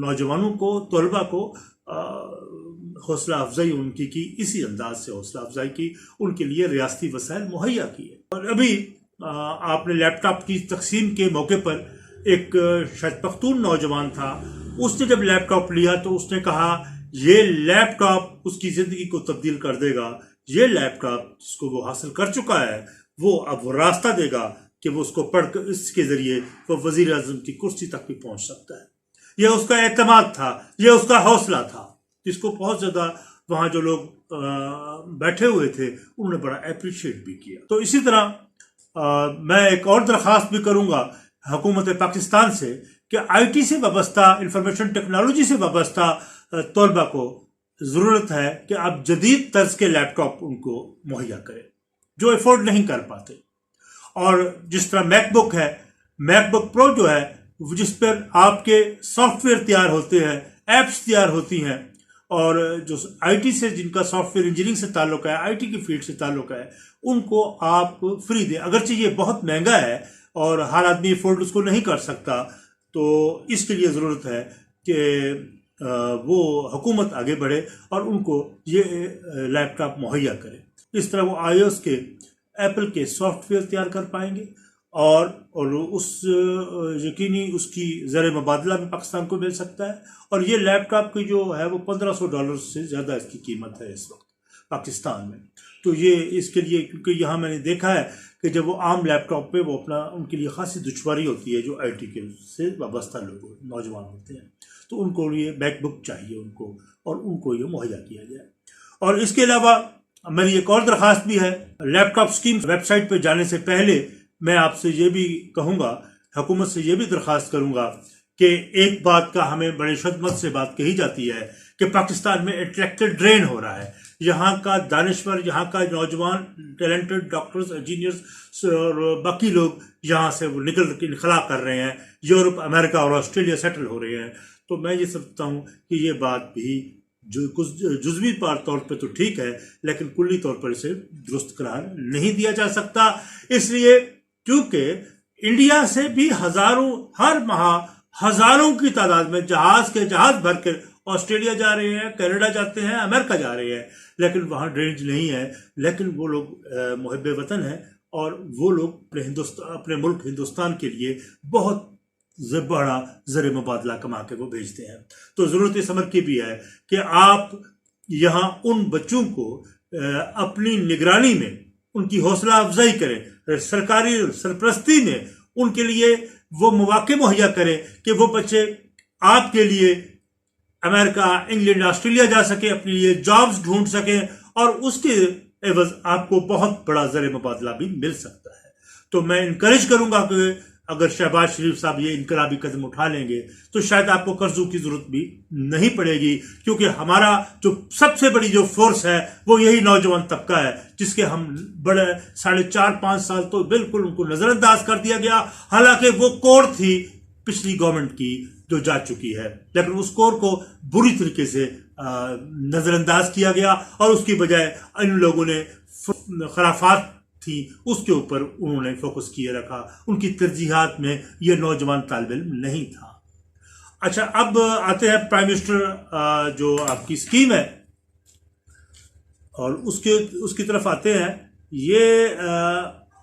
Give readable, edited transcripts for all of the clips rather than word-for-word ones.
نوجوانوں کو، طلباء کو حوصلہ افزائی ان کی اسی انداز سے حوصلہ افزائی کی، ان کے لیے ریاستی وسائل مہیا کیے. اور ابھی آپ نے لیپ ٹاپ کی تقسیم کے موقع پر ایک شاید پختون نوجوان تھا، اس نے جب لیپ ٹاپ لیا تو اس نے کہا یہ لیپ ٹاپ اس کی زندگی کو تبدیل کر دے گا. یہ لیپ ٹاپ جس کو وہ حاصل کر چکا ہے وہ اب راستہ دے گا کہ وہ اس کو پڑھ کر اس کے ذریعے وہ وزیر اعظم کی کرسی تک بھی پہنچ سکتا ہے. یہ اس کا اعتماد تھا، یہ اس کا حوصلہ تھا، جس کو بہت زیادہ وہاں جو لوگ بیٹھے ہوئے تھے انہوں نے بڑا اپریشیٹ بھی کیا. تو اسی طرح میں ایک اور درخواست بھی کروں گا حکومت پاکستان سے کہ آئی ٹی سے وابستہ، انفارمیشن ٹیکنالوجی سے وابستہ طلباء کو ضرورت ہے کہ آپ جدید طرز کے لیپ ٹاپ ان کو مہیا کریں جو افورڈ نہیں کر پاتے. اور جس طرح میک بک ہے، میک بک پرو جو ہے جس پر آپ کے سافٹ ویئر تیار ہوتے ہیں، ایپس تیار ہوتی ہیں، اور جو آئی ٹی سے جن کا سافٹ ویئر انجینئرنگ سے تعلق ہے، آئی ٹی کی فیلڈ سے تعلق ہے، ان کو آپ فری دیں. اگرچہ یہ بہت مہنگا ہے اور ہر آدمی افورڈ اس کو نہیں کر سکتا، تو اس کے لیے ضرورت ہے کہ وہ حکومت آگے بڑھے اور ان کو یہ لیپ ٹاپ مہیا کرے. اس طرح وہ آئی ایس کے، ایپل کے سافٹ ویئر تیار کر پائیں گے اور اس یقینی اس کی زر مبادلہ بھی پاکستان کو مل سکتا ہے. اور یہ لیپ ٹاپ کی جو ہے وہ $1500 سے زیادہ اس کی قیمت ہے اس وقت پاکستان میں. تو یہ اس کے لیے، کیونکہ یہاں میں نے دیکھا ہے کہ جب وہ عام لیپ ٹاپ پہ وہ اپنا، ان کے لیے خاصی دشواری ہوتی ہے جو آئی ٹی کے سے وابستہ لوگ نوجوان ہوتے ہیں، تو ان کو یہ میک بک چاہیے ان کو، اور ان کو یہ مہیا کیا جائے. اور اس کے علاوہ میری ایک اور درخواست بھی ہے. لیپ ٹاپ اسکیم ویب سائٹ پہ جانے سے پہلے میں آپ سے یہ بھی کہوں گا، حکومت سے یہ بھی درخواست کروں گا کہ ایک بات کا ہمیں بڑے شدت سے بات کہی جاتی ہے کہ پاکستان میں انٹلیکچوئل ڈرین ہو رہا ہے. یہاں کا دانشور، یہاں کا نوجوان ٹیلنٹڈ ڈاکٹرز، انجینئرز اور باقی لوگ یہاں سے وہ نکل کے انخلا کر رہے ہیں، یورپ، امریکہ اور آسٹریلیا سیٹل ہو رہے ہیں. تو میں یہ سمجھتا ہوں کہ یہ بات بھی جو جزوی طور پہ تو ٹھیک ہے، لیکن کلی طور پر اسے درست قرار نہیں دیا جا سکتا. اس لیے کیونکہ انڈیا سے بھی ہر ماہ ہزاروں کی تعداد میں جہاز بھر کر آسٹریلیا جا رہے ہیں، کینیڈا جاتے ہیں، امریکہ جا رہے ہیں، لیکن وہاں ڈرینیج نہیں ہے. لیکن وہ لوگ محب وطن ہیں اور وہ لوگ اپنے ملک ہندوستان کے لیے بہت بڑا زر مبادلہ کما کے وہ بھیجتے ہیں. تو ضرورت اس امر کی بھی ہے کہ آپ یہاں ان بچوں کو اپنی نگرانی میں ان کی حوصلہ افزائی کریں، سرکاری سرپرستی میں ان کے لیے وہ مواقع مہیا کریں کہ وہ بچے آپ کے لیے امریکہ، انگلینڈ، آسٹریلیا جا سکیں، اپنے لیے جابز ڈھونڈ سکیں، اور اس کے عوض آپ کو بہت بڑا زر مبادلہ بھی مل سکتا ہے. تو میں انکریج کروں گا کہ اگر شہباز شریف صاحب یہ انقلابی قدم اٹھا لیں گے تو شاید آپ کو قرضوں کی ضرورت بھی نہیں پڑے گی، کیونکہ ہمارا جو سب سے بڑی جو فورس ہے وہ یہی نوجوان طبقہ ہے، جس کے ہم بڑے 4.5-5 سال تو بالکل ان کو نظر انداز کر دیا گیا. حالانکہ وہ کور تھی پچھلی گورنمنٹ کی جو جا چکی ہے، لیکن اس کور کو بری طریقے سے نظر انداز کیا گیا، اور اس کی بجائے ان لوگوں نے خرافات تھی اس کے اوپر انہوں نے فوکس کیے رکھا. ان کی ترجیحات میں یہ نوجوان طالب علم نہیں تھا. اچھا، اب آتے ہیں پرائم منسٹر جو آپ کی اسکیم ہے اور اس کی طرف آتے ہیں. یہ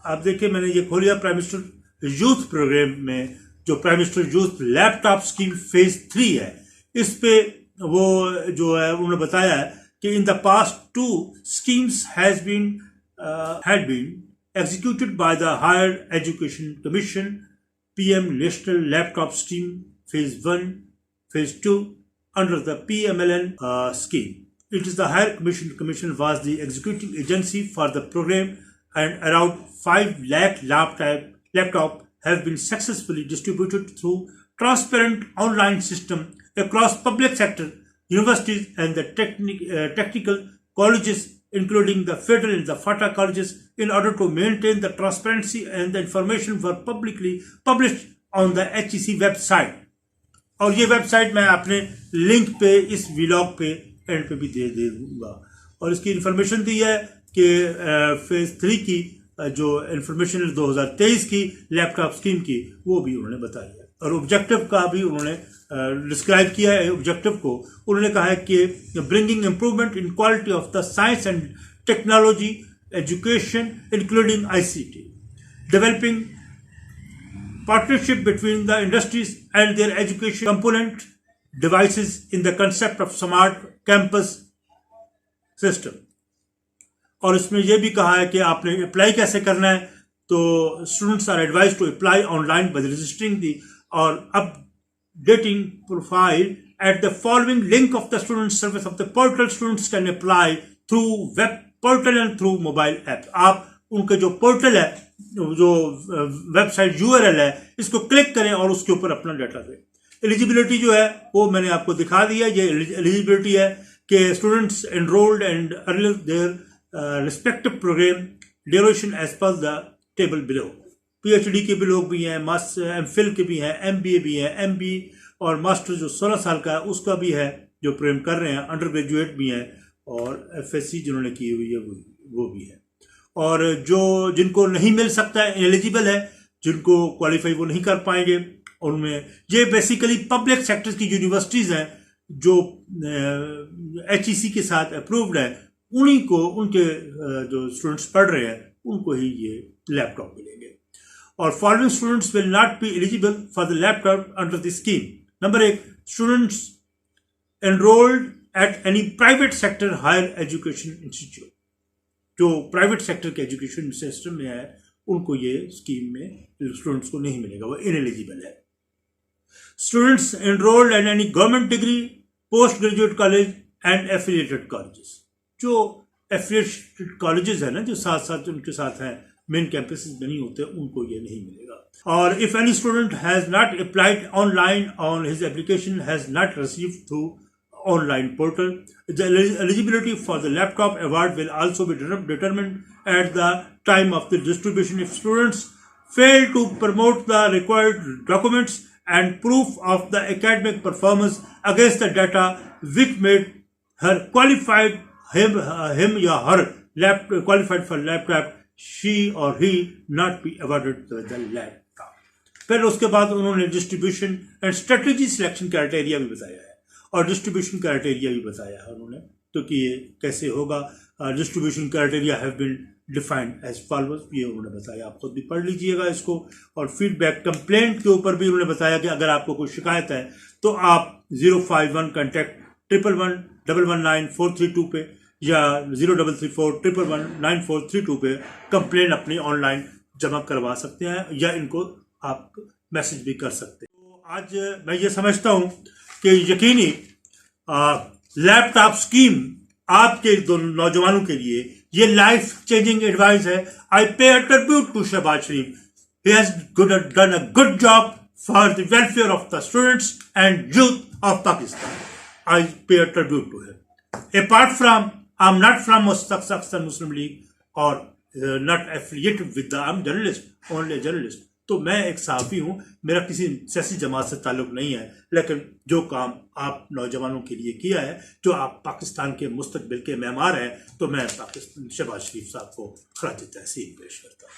آپ دیکھیں، میں نے یہ کھولیا پرائم منسٹر یوتھ پروگرام میں، جو پرائم منسٹر یوتھ لیپ ٹاپ اسکیم فیز 3 ہے. اس پہ وہ جو ہے انہوں نے بتایا ہے کہ ان the past 2 schemes had been executed by the Higher Education Commission, PM National Laptop Scheme Phase 1, Phase 2 under the PMLN scheme. It is the Higher Commission was the executing agency for the program, and around 5 lakh laptop have been successfully distributed through transparent online system across public sector, universities and the technical colleges, including the federal and the FATA colleges, in order to maintain the transparency and the information were publicly published on the HEC website. اور یہ web site میں اپنے link پہ اس vlog پہ and پہ بھی دے دوں گا. اور اس کی انفارمیشن دی ہے کہ فیز 3 کی جو انفارمیشن 2023 کی لیپ ٹاپ اسکیم کی وہ بھی انہوں نے بتائی ہے. اور آبجیکٹو کا بھی انہوں نے ڈسکرائب کیا ہے. آبجیکٹو کو انہوں نے کہا ہے کہ bringing improvement in quality of the science and technology education including ICT, developing partnership between the industries and their education component devices in the concept of smart campus system. اور اس میں یہ بھی کہا ہے کہ آپ نے اپلائی کیسے کرنا ہے. تو students are advised to apply online by registering the اور updating profile at the following link of the student service of the portal. Students can apply through web portal and through mobile app. آپ ان کا جو portal ہے, جو web site URL ہے, اس کو click کریں اور اس کے اوپر اپنا ڈیٹا دیں. ایلیجیبلٹی جو ہے وہ میں نے آپ کو دکھا دیا. یہ ایلیجیبلٹی ہے کہ students enrolled and earlier their respective programme duration as per the table below. PhD کے بھی لوگ بھی ہیں, MPhil کے بھی ہیں, MBA بھی ہیں, MB اور ماسٹر جو 16 سال کا ہے اس کا بھی ہے جو پروگرام کر رہے ہیں. انڈر گریجویٹ بھی ہیں اور FSc جنہوں نے کی ہوئی ہے وہ بھی ہے. اور جن کو نہیں مل سکتا ہے, ایلیجیبل ہے, جن کو کوالیفائی وہ نہیں کر پائیں گے, ان میں یہ بیسیکلی پبلک سیکٹر کی یونیورسٹیز ہیں جو HEC کے ساتھ اپرووڈ ہیں. انہیں کو ان کے جو اسٹوڈنٹس پڑھ رہے ہیں ان کو ہی یہ لیپ ٹاپ ملیں گے. اور following students will not be eligible for the laptop under the scheme. Number 1, students enrolled at any private sector higher education institute. جو پرائیویٹ سیکٹر کے ایجوکیشن سسٹم میں ہے ان کو یہ اسکیم میں اسٹوڈنٹس کو نہیں ملے گا, وہ انیلیجیبل ہے. Students enrolled in any government degree, post graduate college and affiliated colleges. جو ایفیلیٹڈ کالجز ہیں نا, جو ساتھ ساتھ ان کے ساتھ ہیں, مین کیمپسز میں نہیں ہوتے, ان کو یہ نہیں ملے گا. اور if any student has not applied online on his application has not received through online portal, the eligibility for the laptop award will also be determined at the time of the distribution. If students fail to promote the required documents and proof of the academic performance against the data which made her qualified, him یا her qualified for laptop, she or he not be awarded the laptop. پھر اس کے بعد انہوں نے distribution and strategy selection criteria بھی بتایا ہے, اور ڈسٹریبیوشن کرائٹیریا بھی بتایا ہے انہوں نے. تو کہ یہ کیسے ہوگا, distribution criteria have been defined as follows, یہ انہوں نے بتایا. آپ خود بھی پڑھ لیجئے گا اس کو. اور فیڈ بیک کمپلینٹ کے اوپر بھی انہوں نے بتایا کہ اگر آپ کو کوئی شکایت ہے تو آپ 051 کانٹیکٹ 1119119 پہ یا 0334119432 پہ کمپلین اپنی آن لائن جمع کروا سکتے ہیں, یا ان کو آپ میسج بھی کر سکتے ہیں. تو آج میں یہ سمجھتا ہوں کہ یقینی لیپ ٹاپ اسکیم آپ کے نوجوانوں کے لیے یہ لائف چینجنگ ایڈوائز ہے. I pay a tribute to Shahbaz Sharif. He has done a good job for the welfare of the students and youth of Pakistan. I pay a tribute to him. Apart from I am not from Pakistan Muslim League اور not affiliated with the, I am journalist, only journalist. تو میں ایک صحافی ہوں, میرا کسی سیاسی جماعت سے تعلق نہیں ہے, لیکن جو کام آپ نوجوانوں کے لیے کیا ہے, جو آپ پاکستان کے مستقبل کے معمار ہیں, تو میں شہباز شریف صاحب کو خراج تحسین پیش کرتا ہوں.